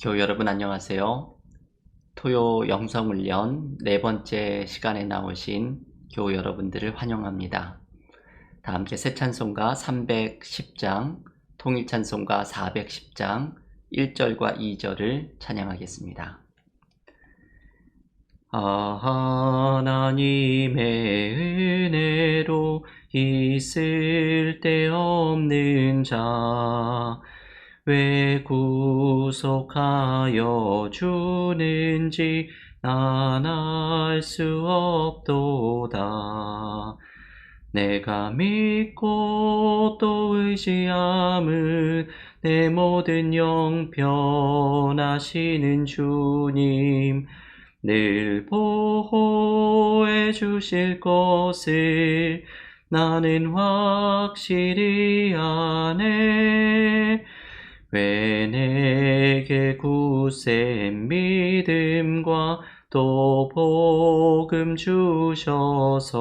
교우 여러분 안녕하세요. 토요 영성훈련 네 번째 시간에 나오신 교우 여러분들을 환영합니다. 다 함께 새 찬송가 310장, 통일 찬송가 410장 1절과 2절을 찬양하겠습니다. 하나님의 은혜로 있을 데 없는 자, 왜 구속하여 주는지 난 알 수 없도다. 내가 믿고 또 의지함은 내 모든 영 변하시는 주님, 늘 보호해 주실 것을 나는 확실히 아네. 왜 내게 굳센 믿음과 또 복음 주셔서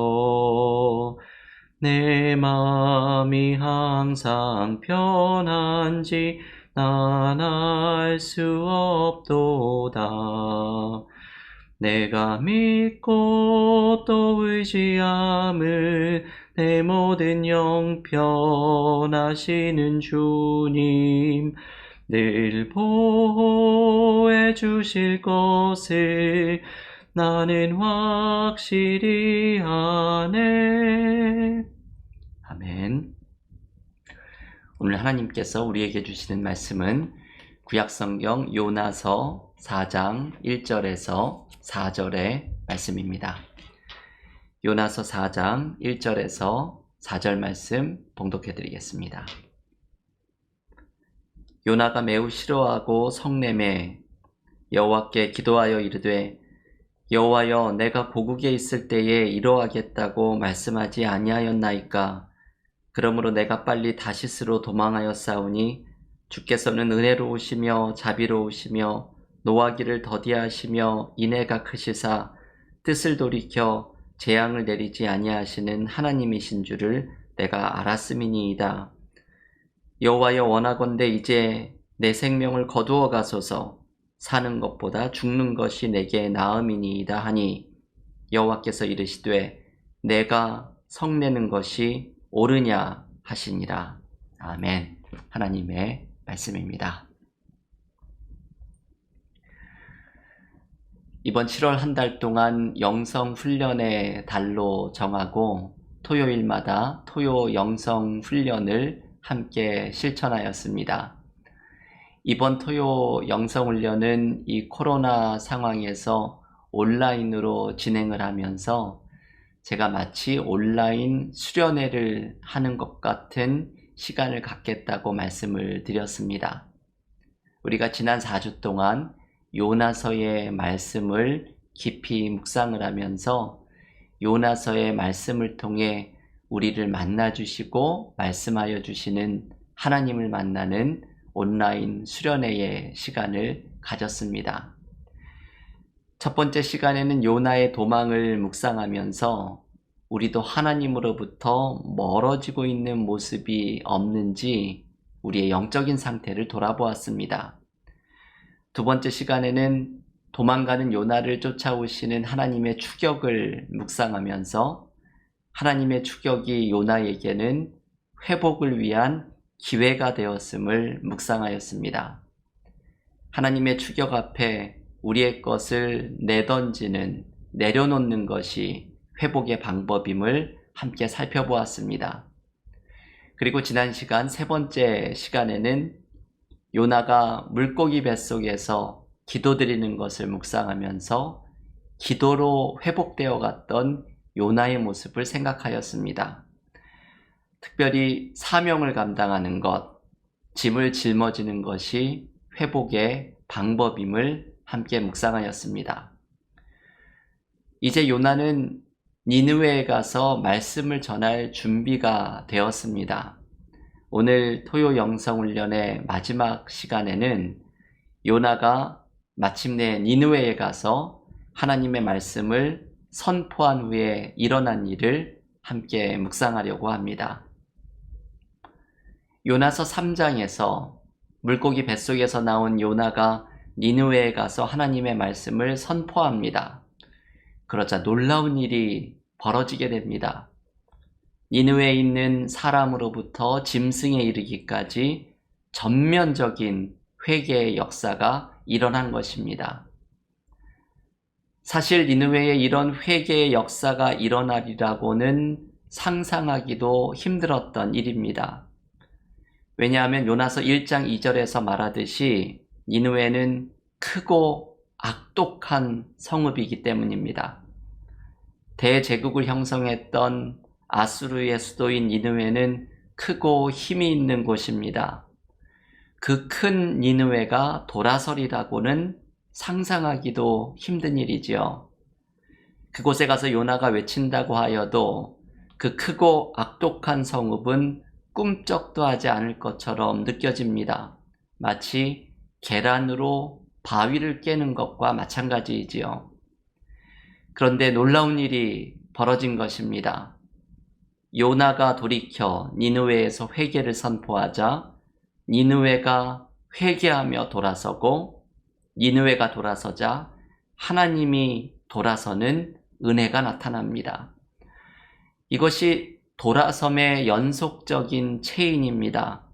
내 마음이 항상 편한지 난 알 수 없도다. 내가 믿고 또 의지함은 내 모든 영 변하시는 주님, 늘 보호해 주실 것을 나는 확실히 아네. 아멘. 오늘 하나님께서 우리에게 주시는 말씀은 구약성경 요나서 4장 1절에서 4절의 말씀입니다. 요나서 4장 1절에서 4절 말씀 봉독해 드리겠습니다. 요나가 매우 싫어하고 성냄에 여호와께 기도하여 이르되, 여호와여, 내가 고국에 있을 때에 이러하겠다고 말씀하지 아니하였나이까? 그러므로 내가 빨리 다시스로 도망하였사오니 주께서는 은혜로우시며 자비로우시며 노하기를 더디하시며 인애가 크시사 뜻을 돌이켜 재앙을 내리지 아니하시는 하나님이신 줄을 내가 알았음이니이다. 여호와여, 원하건대 이제 내 생명을 거두어 가소서. 사는 것보다 죽는 것이 내게 나음이니이다 하니 여호와께서 이르시되 내가 성내는 것이 옳으냐 하시니라. 아멘. 하나님의 말씀입니다. 이번 7월 한 달 동안 영성훈련의 달로 정하고 토요일마다 토요 영성훈련을 함께 실천하였습니다. 이번 토요 영성훈련은 이 코로나 상황에서 온라인으로 진행을 하면서 제가 마치 온라인 수련회를 하는 것 같은 시간을 갖겠다고 말씀을 드렸습니다. 우리가 지난 4주 동안 요나서의 말씀을 깊이 묵상을 하면서 요나서의 말씀을 통해 우리를 만나주시고 말씀하여 주시는 하나님을 만나는 온라인 수련회의 시간을 가졌습니다. 첫 번째 시간에는 요나의 도망을 묵상하면서 우리도 하나님으로부터 멀어지고 있는 모습이 없는지 우리의 영적인 상태를 돌아보았습니다. 두 번째 시간에는 도망가는 요나를 쫓아오시는 하나님의 추격을 묵상하면서 하나님의 추격이 요나에게는 회복을 위한 기회가 되었음을 묵상하였습니다. 하나님의 추격 앞에 우리의 것을 내려놓는 것이 회복의 방법임을 함께 살펴보았습니다. 그리고 지난 시간 세 번째 시간에는 요나가 물고기 뱃속에서 기도드리는 것을 묵상하면서 기도로 회복되어 갔던 요나의 모습을 생각하였습니다. 특별히 사명을 감당하는 것, 짐을 짊어지는 것이 회복의 방법임을 함께 묵상하였습니다. 이제 요나는 니느웨에 가서 말씀을 전할 준비가 되었습니다. 오늘 토요 영성훈련의 마지막 시간에는 요나가 마침내 니느웨에 가서 하나님의 말씀을 선포한 후에 일어난 일을 함께 묵상하려고 합니다. 요나서 3장에서 물고기 뱃속에서 나온 요나가 니느웨에 가서 하나님의 말씀을 선포합니다. 그러자 놀라운 일이 벌어지게 됩니다. 니느웨에 있는 사람으로부터 짐승에 이르기까지 전면적인 회개의 역사가 일어난 것입니다. 사실 니느웨에 이런 회개의 역사가 일어나리라고는 상상하기도 힘들었던 일입니다. 왜냐하면 요나서 1장 2절에서 말하듯이 니느웨는 크고 악독한 성읍이기 때문입니다. 대제국을 형성했던 아수르의 수도인 니느웨는 크고 힘이 있는 곳입니다. 그 큰 니느웨가 돌아서리라고는 상상하기도 힘든 일이지요. 그곳에 가서 요나가 외친다고 하여도 그 크고 악독한 성읍은 꿈쩍도 하지 않을 것처럼 느껴집니다. 마치 계란으로 바위를 깨는 것과 마찬가지이지요. 그런데 놀라운 일이 벌어진 것입니다. 요나가 돌이켜 니느웨에서 회개를 선포하자 니느웨가 회개하며 돌아서고 니느웨가 돌아서자 하나님이 돌아서는 은혜가 나타납니다. 이것이 돌아섬의 연속적인 체인입니다.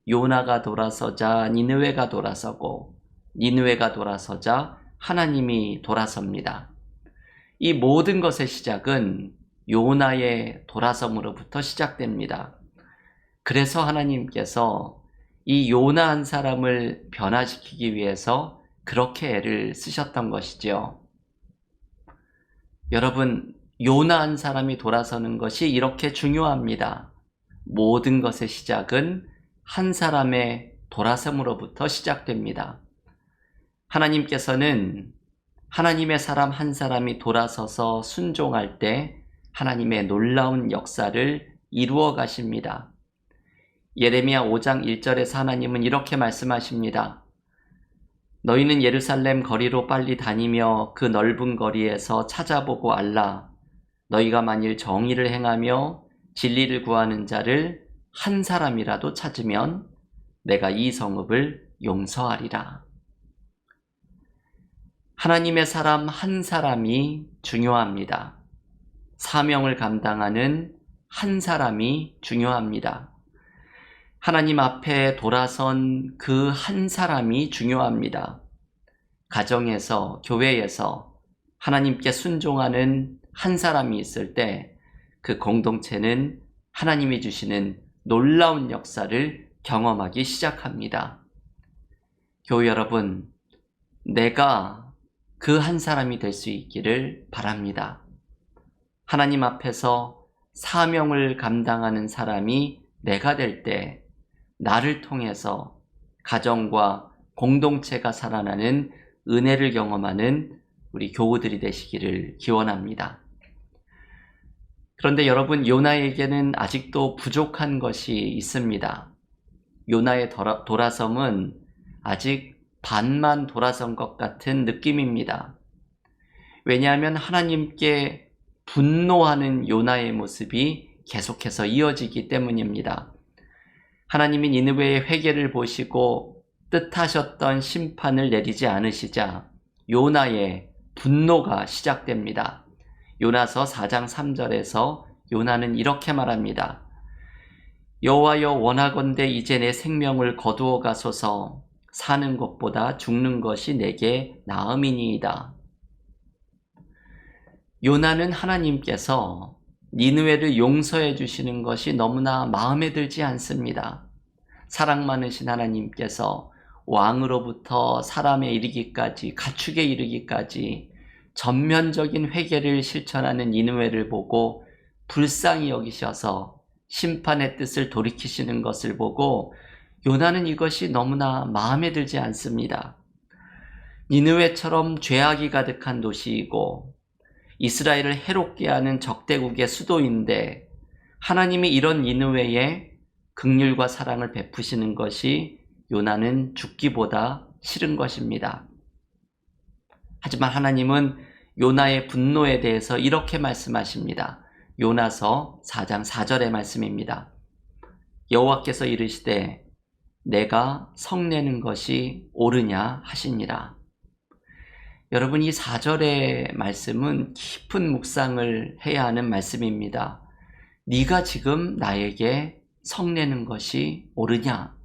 요나가 돌아서자 니느웨가 돌아서고 니느웨가 돌아서자 하나님이 돌아섭니다. 이 모든 것의 시작은 요나의 돌아섬으로부터 시작됩니다. 그래서 하나님께서 이 요나 한 사람을 변화시키기 위해서 그렇게 애를 쓰셨던 것이죠. 여러분, 요나 한 사람이 돌아서는 것이 이렇게 중요합니다. 모든 것의 시작은 한 사람의 돌아섬으로부터 시작됩니다. 하나님께서는 하나님의 사람 한 사람이 돌아서서 순종할 때 하나님의 놀라운 역사를 이루어 가십니다. 예레미야 5장 1절에서 하나님은 이렇게 말씀하십니다. 너희는 예루살렘 거리로 빨리 다니며 그 넓은 거리에서 찾아보고 알라. 너희가 만일 정의를 행하며 진리를 구하는 자를 한 사람이라도 찾으면 내가 이 성읍을 용서하리라. 하나님의 사람 한 사람이 중요합니다. 사명을 감당하는 한 사람이 중요합니다. 하나님 앞에 돌아선 그 한 사람이 중요합니다. 가정에서, 교회에서 하나님께 순종하는 한 사람이 있을 때 그 공동체는 하나님이 주시는 놀라운 역사를 경험하기 시작합니다. 교회 여러분, 내가 그 한 사람이 될 수 있기를 바랍니다. 하나님 앞에서 사명을 감당하는 사람이 내가 될 때 나를 통해서 가정과 공동체가 살아나는 은혜를 경험하는 우리 교우들이 되시기를 기원합니다. 그런데 여러분, 요나에게는 아직도 부족한 것이 있습니다. 요나의 돌아섬은 아직 반만 돌아선 것 같은 느낌입니다. 왜냐하면 하나님께 분노하는 요나의 모습이 계속해서 이어지기 때문입니다. 하나님이 니느웨의 회개를 보시고 뜻하셨던 심판을 내리지 않으시자 요나의 분노가 시작됩니다. 요나서 4장 3절에서 요나는 이렇게 말합니다. 여호와여, 원하건대 이제 내 생명을 거두어 가소서. 사는 것보다 죽는 것이 내게 나음이니이다. 요나는 하나님께서 니느웨를 용서해 주시는 것이 너무나 마음에 들지 않습니다. 사랑 많으신 하나님께서 왕으로부터 사람에 이르기까지, 가축에 이르기까지 전면적인 회개를 실천하는 니느웨를 보고 불쌍히 여기셔서 심판의 뜻을 돌이키시는 것을 보고 요나는 이것이 너무나 마음에 들지 않습니다. 니느웨처럼 죄악이 가득한 도시이고 이스라엘을 해롭게 하는 적대국의 수도인데 하나님이 이런 니느웨에 긍휼과 사랑을 베푸시는 것이 요나는 죽기보다 싫은 것입니다. 하지만 하나님은 요나의 분노에 대해서 이렇게 말씀하십니다. 요나서 4장 4절의 말씀입니다. 여호와께서 이르시되 내가 성내는 것이 옳으냐 하시니라. 여러분, 이 4절의 말씀은 깊은 묵상을 해야 하는 말씀입니다. 네가 지금 나에게 성내는 것이 옳으냐?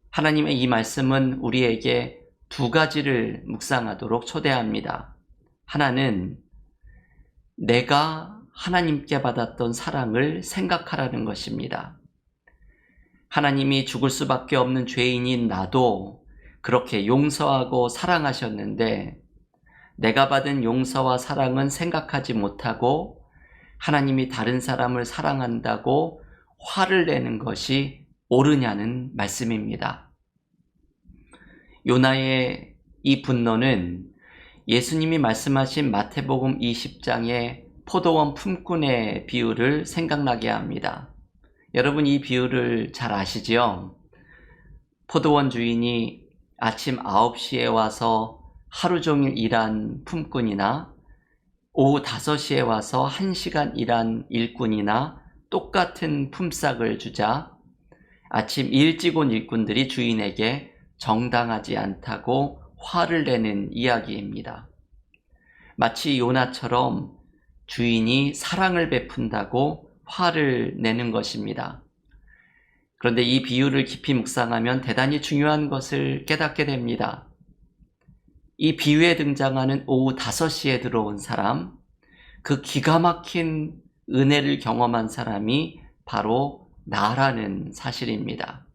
하나님의 이 말씀은 우리에게 두 가지를 묵상하도록 초대합니다. 하나는 내가 하나님께 받았던 사랑을 생각하라는 것입니다. 하나님이 죽을 수밖에 없는 죄인인 나도 그렇게 용서하고 사랑하셨는데 내가 받은 용서와 사랑은 생각하지 못하고 하나님이 다른 사람을 사랑한다고 화를 내는 것이 옳으냐는 말씀입니다. 요나의 이 분노는 예수님이 말씀하신 마태복음 20장의 포도원 품꾼의 비유를 생각나게 합니다. 여러분, 이 비유를 잘 아시죠? 포도원 주인이 아침 9시에 와서 하루 종일 일한 품꾼이나 오후 5시에 와서 1시간 일한 일꾼이나 똑같은 품삯을 주자 아침 일찍 온 일꾼들이 주인에게 정당하지 않다고 화를 내는 이야기입니다. 마치 요나처럼 주인이 사랑을 베푼다고 화를 내는 것입니다. 그런데 이 비유를 깊이 묵상하면 대단히 중요한 것을 깨닫게 됩니다. 이 비유에 등장하는 오후 5시에 들어온 사람, 그 기가 막힌 은혜를 경험한 사람이 바로 나라는 사실입니다.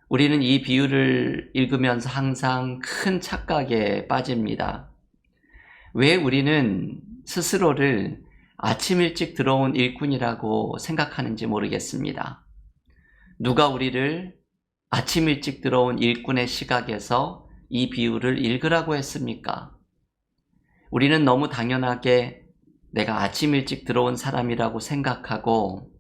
우리는 이 비유를 읽으면서 항상 큰 착각에 빠집니다. 왜 우리는 스스로를 아침 일찍 들어온 일꾼이라고 생각하는지 모르겠습니다. 누가 우리를 아침 일찍 들어온 일꾼의 시각에서 이 비유를 읽으라고 했습니까? 우리는 너무 당연하게 내가 아침 일찍 들어온 사람이라고 생각하고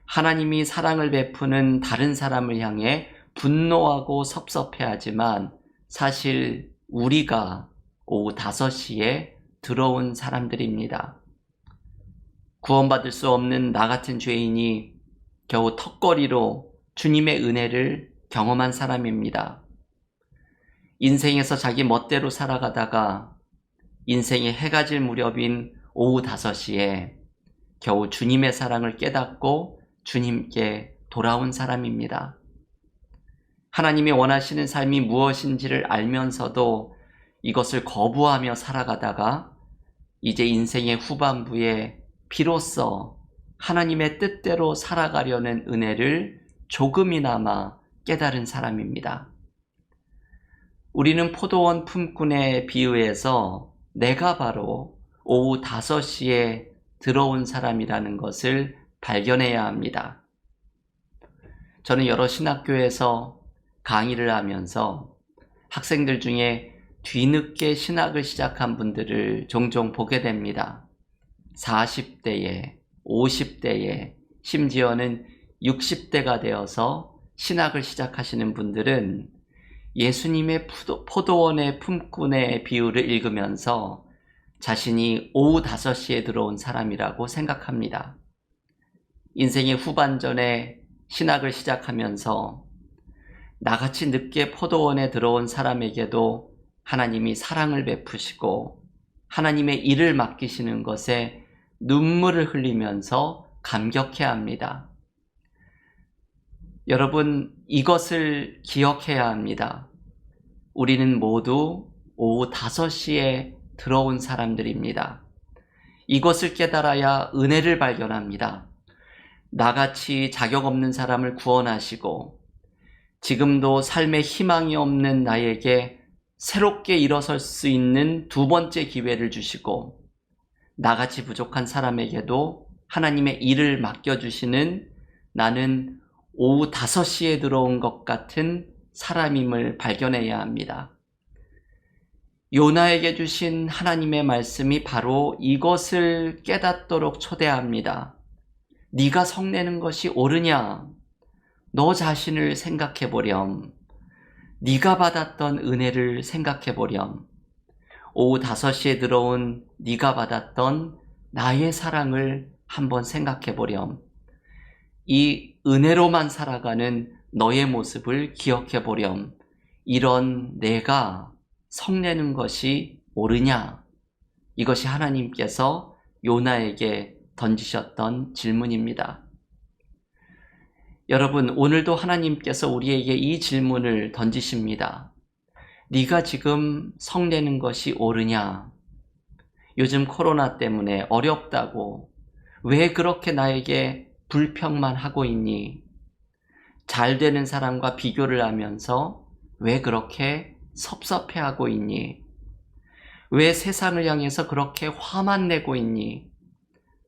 하나님이 사랑을 베푸는 다른 사람을 향해 분노하고 섭섭해하지만 사실 우리가 오후 5시에 들어온 사람들입니다. 구원받을 수 없는 나 같은 죄인이 겨우 턱걸이로 주님의 은혜를 경험한 사람입니다. 인생에서 자기 멋대로 살아가다가 인생이 해가 질 무렵인 오후 5시에 겨우 주님의 사랑을 깨닫고 주님께 돌아온 사람입니다. 하나님이 원하시는 삶이 무엇인지를 알면서도 이것을 거부하며 살아가다가 이제 인생의 후반부에 비로소 하나님의 뜻대로 살아가려는 은혜를 조금이나마 깨달은 사람입니다. 우리는 포도원 품꾼의 비유에서 내가 바로 오후 5시에 들어온 사람이라는 것을 발견해야 합니다. 저는 여러 신학교에서 강의를 하면서 학생들 중에 뒤늦게 신학을 시작한 분들을 종종 보게 됩니다. 40대에, 50대에, 심지어는 60대가 되어서 신학을 시작하시는 분들은 예수님의 포도원의 품꾼의 비유를 읽으면서 자신이 오후 5시에 들어온 사람이라고 생각합니다. 인생의 후반전에 신학을 시작하면서 나같이 늦게 포도원에 들어온 사람에게도 하나님이 사랑을 베푸시고 하나님의 일을 맡기시는 것에 눈물을 흘리면서 감격해야 합니다. 여러분, 이것을 기억해야 합니다. 우리는 모두 오후 5시에 들어온 사람들입니다. 이것을 깨달아야 은혜를 발견합니다. 나같이 자격 없는 사람을 구원하시고 지금도 삶에 희망이 없는 나에게 새롭게 일어설 수 있는 두 번째 기회를 주시고 나같이 부족한 사람에게도 하나님의 일을 맡겨주시는 나는 오후 5시에 들어온 것 같은 사람임을 발견해야 합니다. 요나에게 주신 하나님의 말씀이 바로 이것을 깨닫도록 초대합니다. 네가 성내는 것이 옳으냐? 너 자신을 생각해 보렴. 네가 받았던 은혜를 생각해 보렴. 오후 5시에 들어온 네가 받았던 나의 사랑을 한번 생각해 보렴. 이 은혜로만 살아가는 너의 모습을 기억해 보렴. 이런 내가 성내는 것이 옳으냐? 이것이 하나님께서 요나에게 던지셨던 질문입니다. 여러분, 오늘도 하나님께서 우리에게 이 질문을 던지십니다. 네가 지금 성내는 것이 옳으냐? 요즘 코로나 때문에 어렵다고 왜 그렇게 나에게 불평만 하고 있니? 잘 되는 사람과 비교를 하면서 왜 그렇게 섭섭해하고 있니? 왜 세상을 향해서 그렇게 화만 내고 있니?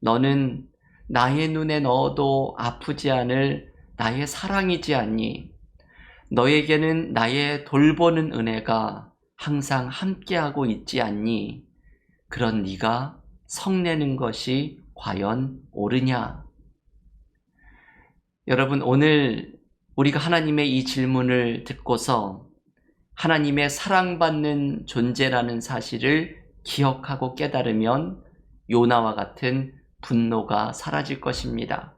너는 나의 눈에 넣어도 아프지 않을 나의 사랑이지 않니? 너에게는 나의 돌보는 은혜가 항상 함께하고 있지 않니? 그런 네가 성내는 것이 과연 옳으냐? 여러분, 오늘 우리가 하나님의 이 질문을 듣고서 하나님의 사랑받는 존재라는 사실을 기억하고 깨달으면 요나와 같은 분노가 사라질 것입니다.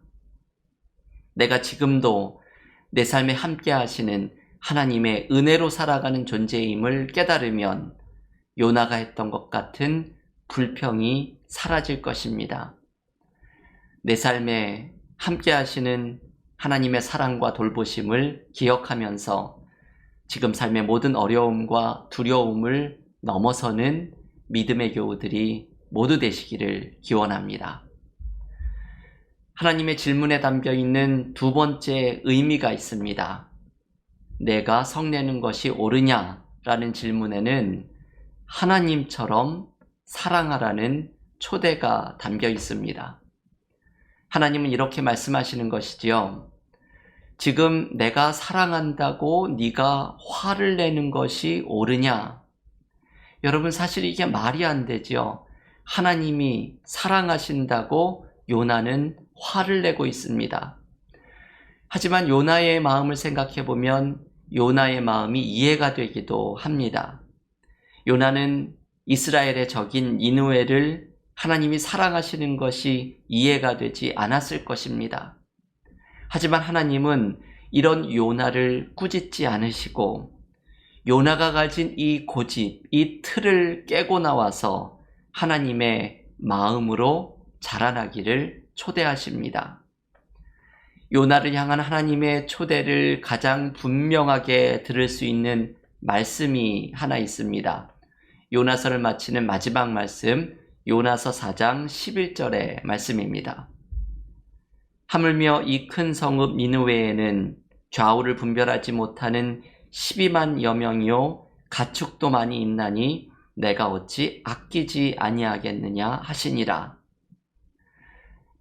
내가 지금도 내 삶에 함께 하시는 하나님의 은혜로 살아가는 존재임을 깨달으면 요나가 했던 것 같은 불평이 사라질 것입니다. 내 삶에 함께 하시는 하나님의 사랑과 돌보심을 기억하면서 지금 삶의 모든 어려움과 두려움을 넘어서는 믿음의 교우들이 모두 되시기를 기원합니다. 하나님의 질문에 담겨 있는 두 번째 의미가 있습니다. 내가 성내는 것이 옳으냐라는 질문에는 하나님처럼 사랑하라는 초대가 담겨 있습니다. 하나님은 이렇게 말씀하시는 것이지요. 지금 내가 사랑한다고 네가 화를 내는 것이 옳으냐? 여러분, 사실 이게 말이 안 되죠. 하나님이 사랑하신다고 요나는 화를 내고 있습니다. 하지만 요나의 마음을 생각해 보면 요나의 마음이 이해가 되기도 합니다. 요나는 이스라엘의 적인 니느웨를 하나님이 사랑하시는 것이 이해가 되지 않았을 것입니다. 하지만 하나님은 이런 요나를 꾸짖지 않으시고 요나가 가진 이 고집, 이 틀을 깨고 나와서 하나님의 마음으로 자라나기를 초대하십니다. 요나를 향한 하나님의 초대를 가장 분명하게 들을 수 있는 말씀이 하나 있습니다. 요나서를 마치는 마지막 말씀, 요나서 4장 11절의 말씀입니다. 하물며 이 큰 성읍 니느웨에는 좌우를 분별하지 못하는 12만여 명이요 가축도 많이 있나니 내가 어찌 아끼지 아니하겠느냐 하시니라.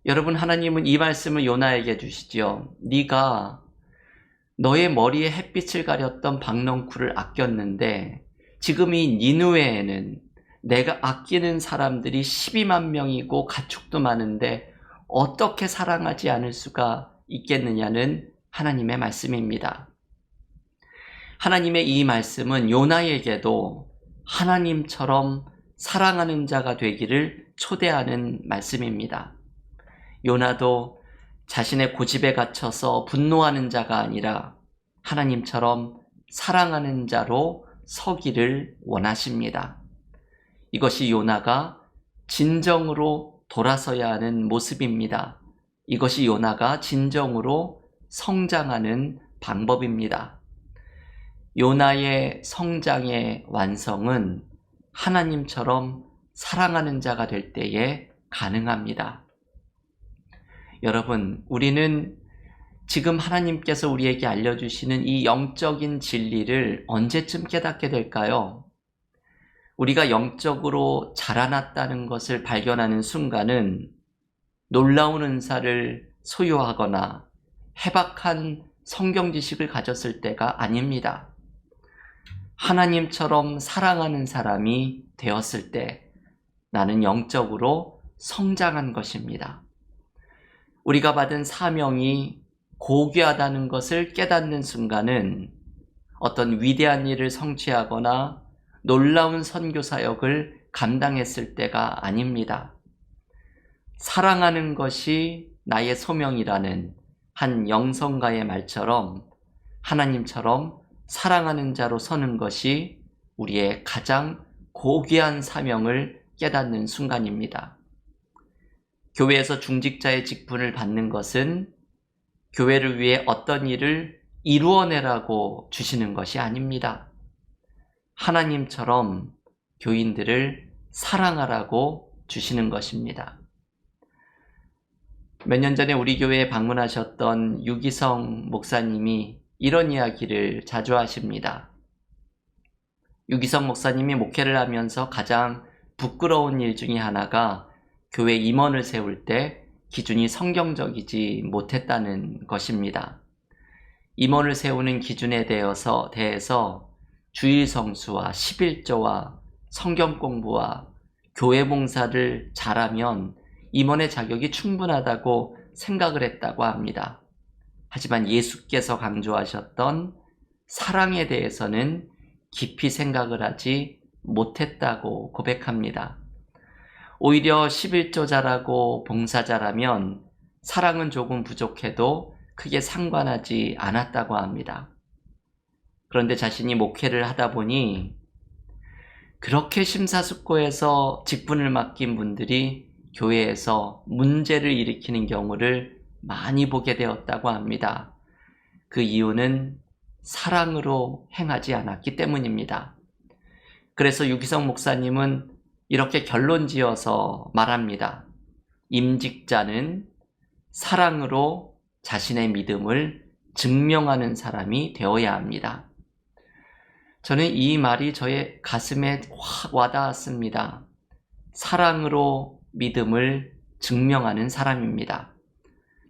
여러분, 하나님은 이 말씀을 요나에게 주시지요. 네가 너의 머리에 햇빛을 가렸던 박넝쿨을 아꼈는데 지금 이 니느웨에는 내가 아끼는 사람들이 12만 명이고 가축도 많은데 어떻게 사랑하지 않을 수가 있겠느냐는 하나님의 말씀입니다. 하나님의 이 말씀은 요나에게도 하나님처럼 사랑하는 자가 되기를 초대하는 말씀입니다. 요나도 자신의 고집에 갇혀서 분노하는 자가 아니라 하나님처럼 사랑하는 자로 서기를 원하십니다. 이것이 요나가 진정으로 돌아서야 하는 모습입니다. 이것이 요나가 진정으로 성장하는 방법입니다. 요나의 성장의 완성은 하나님처럼 사랑하는 자가 될 때에 가능합니다. 여러분, 우리는 지금 하나님께서 우리에게 알려주시는 이 영적인 진리를 언제쯤 깨닫게 될까요? 우리가 영적으로 자라났다는 것을 발견하는 순간은 놀라운 은사를 소유하거나 해박한 성경 지식을 가졌을 때가 아닙니다. 하나님처럼 사랑하는 사람이 되었을 때 나는 영적으로 성장한 것입니다. 우리가 받은 사명이 고귀하다는 것을 깨닫는 순간은 어떤 위대한 일을 성취하거나 놀라운 선교 사역을 감당했을 때가 아닙니다. 사랑하는 것이 나의 소명이라는 한 영성가의 말처럼 하나님처럼 사랑하는 자로 서는 것이 우리의 가장 고귀한 사명을 깨닫는 순간입니다. 교회에서 중직자의 직분을 받는 것은 교회를 위해 어떤 일을 이루어내라고 주시는 것이 아닙니다. 하나님처럼 교인들을 사랑하라고 주시는 것입니다. 몇 년 전에 우리 교회에 방문하셨던 유기성 목사님이 이런 이야기를 자주 하십니다. 유기성 목사님이 목회를 하면서 가장 부끄러운 일 중에 하나가 교회 임원을 세울 때 기준이 성경적이지 못했다는 것입니다. 임원을 세우는 기준에 대해서 주일 성수와 11조와 성경 공부와 교회 봉사를 잘하면 임원의 자격이 충분하다고 생각을 했다고 합니다. 하지만 예수께서 강조하셨던 사랑에 대해서는 깊이 생각을 하지 못했다고 고백합니다. 오히려 11조 잘하고 봉사 잘하면 사랑은 조금 부족해도 크게 상관하지 않았다고 합니다. 그런데 자신이 목회를 하다 보니 그렇게 심사숙고해서 직분을 맡긴 분들이 교회에서 문제를 일으키는 경우를 많이 보게 되었다고 합니다. 그 이유는 사랑으로 행하지 않았기 때문입니다. 그래서 유기성 목사님은 이렇게 결론 지어서 말합니다. 임직자는 사랑으로 자신의 믿음을 증명하는 사람이 되어야 합니다. 저는 이 말이 저의 가슴에 확 와닿았습니다. 사랑으로 믿음을 증명하는 사람입니다.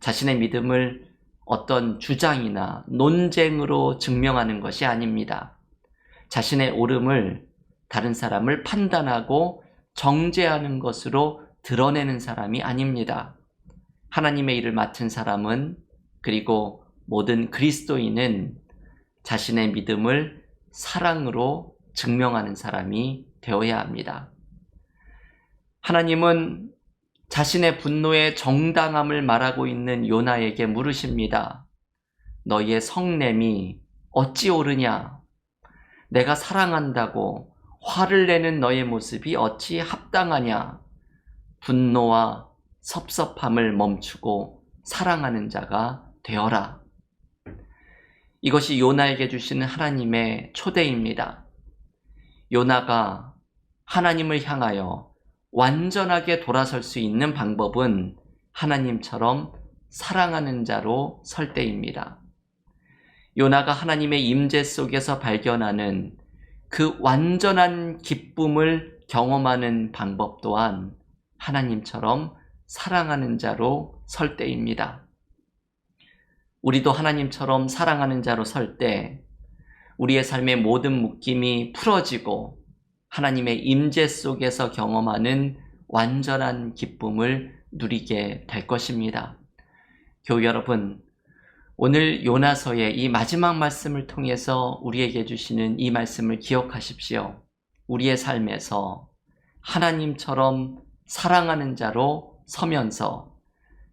자신의 믿음을 어떤 주장이나 논쟁으로 증명하는 것이 아닙니다. 자신의 옳음을 다른 사람을 판단하고 정죄하는 것으로 드러내는 사람이 아닙니다. 하나님의 일을 맡은 사람은, 그리고 모든 그리스도인은 자신의 믿음을 사랑으로 증명하는 사람이 되어야 합니다. 하나님은 자신의 분노의 정당함을 말하고 있는 요나에게 물으십니다. 너희의 성냄이 어찌 오르냐? 내가 사랑한다고 화를 내는 너의 모습이 어찌 합당하냐? 분노와 섭섭함을 멈추고 사랑하는 자가 되어라. 이것이 요나에게 주시는 하나님의 초대입니다. 요나가 하나님을 향하여 완전하게 돌아설 수 있는 방법은 하나님처럼 사랑하는 자로 설 때입니다. 요나가 하나님의 임재 속에서 발견하는 그 완전한 기쁨을 경험하는 방법 또한 하나님처럼 사랑하는 자로 설 때입니다. 우리도 하나님처럼 사랑하는 자로 설 때 우리의 삶의 모든 묶임이 풀어지고 하나님의 임재 속에서 경험하는 완전한 기쁨을 누리게 될 것입니다. 교우 여러분, 오늘 요나서의 이 마지막 말씀을 통해서 우리에게 주시는 이 말씀을 기억하십시오. 우리의 삶에서 하나님처럼 사랑하는 자로 서면서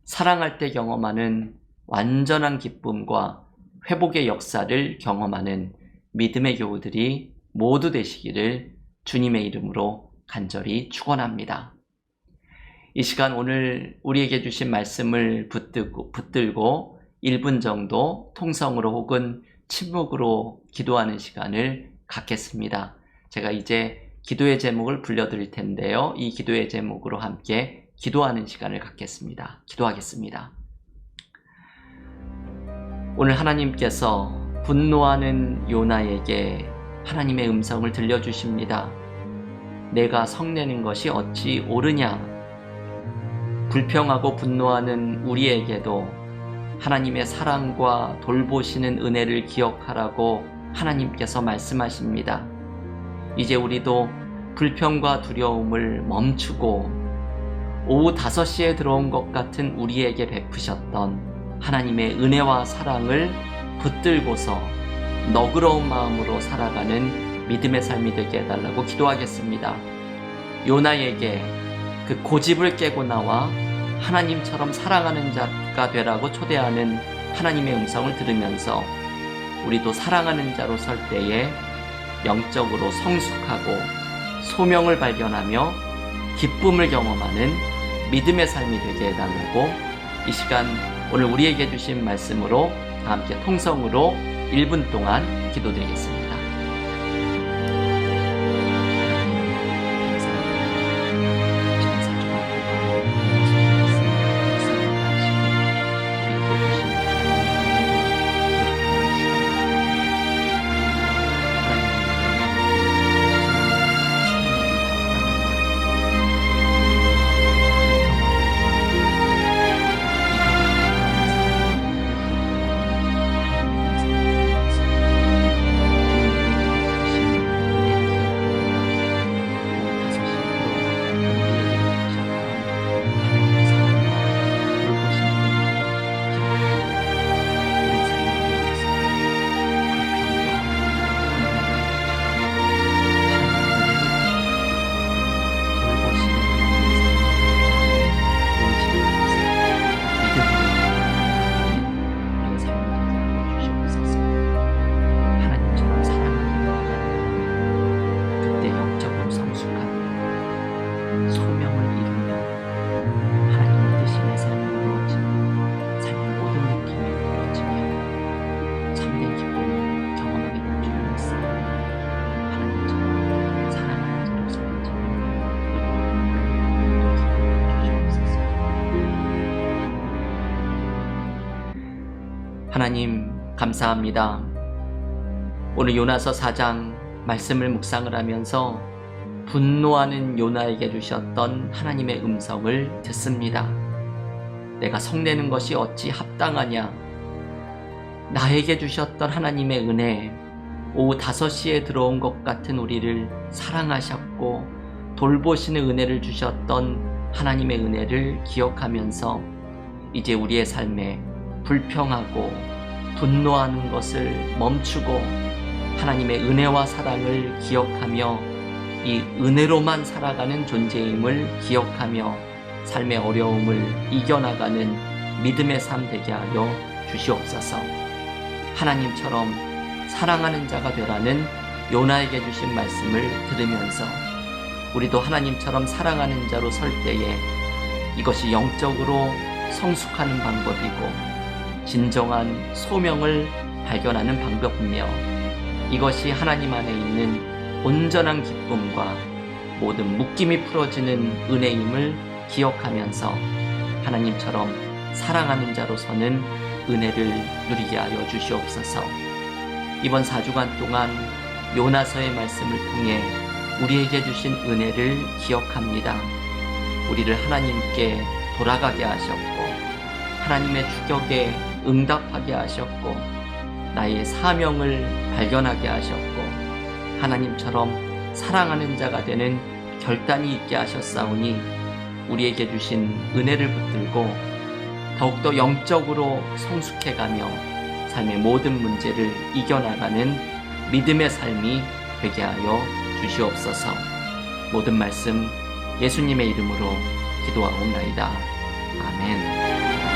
사랑할 때 경험하는 완전한 기쁨과 회복의 역사를 경험하는 믿음의 교우들이 모두 되시기를 주님의 이름으로 간절히 축원합니다. 이 시간 오늘 우리에게 주신 말씀을 붙들고 1분 정도 통성으로 혹은 침묵으로 기도하는 시간을 갖겠습니다. 제가 이제 기도의 제목을 불려드릴 텐데요. 이 기도의 제목으로 함께 기도하는 시간을 갖겠습니다. 기도하겠습니다. 오늘 하나님께서 분노하는 요나에게 하나님의 음성을 들려주십니다. 내가 성내는 것이 어찌 옳으냐? 불평하고 분노하는 우리에게도 하나님의 사랑과 돌보시는 은혜를 기억하라고 하나님께서 말씀하십니다. 이제 우리도 불평과 두려움을 멈추고 오후 5시에 들어온 것 같은 우리에게 베푸셨던 하나님의 은혜와 사랑을 붙들고서 너그러운 마음으로 살아가는 믿음의 삶이 되게 해달라고 기도하겠습니다. 요나에게 그 고집을 깨고 나와 하나님처럼 사랑하는 자가 되라고 초대하는 하나님의 음성을 들으면서 우리도 사랑하는 자로 설 때에 영적으로 성숙하고 소명을 발견하며 기쁨을 경험하는 믿음의 삶이 되게 해달라고 이 시간 오늘 우리에게 주신 말씀으로 다 함께 통성으로 1분 동안 기도드리겠습니다. 하나님 감사합니다. 오늘 요나서 4장 말씀을 묵상을 하면서 분노하는 요나에게 주셨던 하나님의 음성을 듣습니다. 내가 성내는 것이 어찌 합당하냐. 나에게 주셨던 하나님의 은혜, 오후 5시에 들어온 것 같은 우리를 사랑하셨고 돌보시는 은혜를 주셨던 하나님의 은혜를 기억하면서 이제 우리의 삶에 불평하고 분노하는 것을 멈추고 하나님의 은혜와 사랑을 기억하며 이 은혜로만 살아가는 존재임을 기억하며 삶의 어려움을 이겨나가는 믿음의 삶 되게 하여 주시옵소서. 하나님처럼 사랑하는 자가 되라는 요나에게 주신 말씀을 들으면서 우리도 하나님처럼 사랑하는 자로 설 때에 이것이 영적으로 성숙하는 방법이고 진정한 소명을 발견하는 방법이며 이것이 하나님 안에 있는 온전한 기쁨과 모든 묶임이 풀어지는 은혜임을 기억하면서 하나님처럼 사랑하는 자로서는 은혜를 누리게 하여 주시옵소서. 이번 4주간 동안 요나서의 말씀을 통해 우리에게 주신 은혜를 기억합니다. 우리를 하나님께 돌아가게 하셨고 하나님의 주격에 응답하게 하셨고 나의 사명을 발견하게 하셨고 하나님처럼 사랑하는 자가 되는 결단이 있게 하셨사오니 우리에게 주신 은혜를 붙들고 더욱더 영적으로 성숙해가며 삶의 모든 문제를 이겨나가는 믿음의 삶이 되게 하여 주시옵소서. 모든 말씀 예수님의 이름으로 기도하옵나이다. 아멘.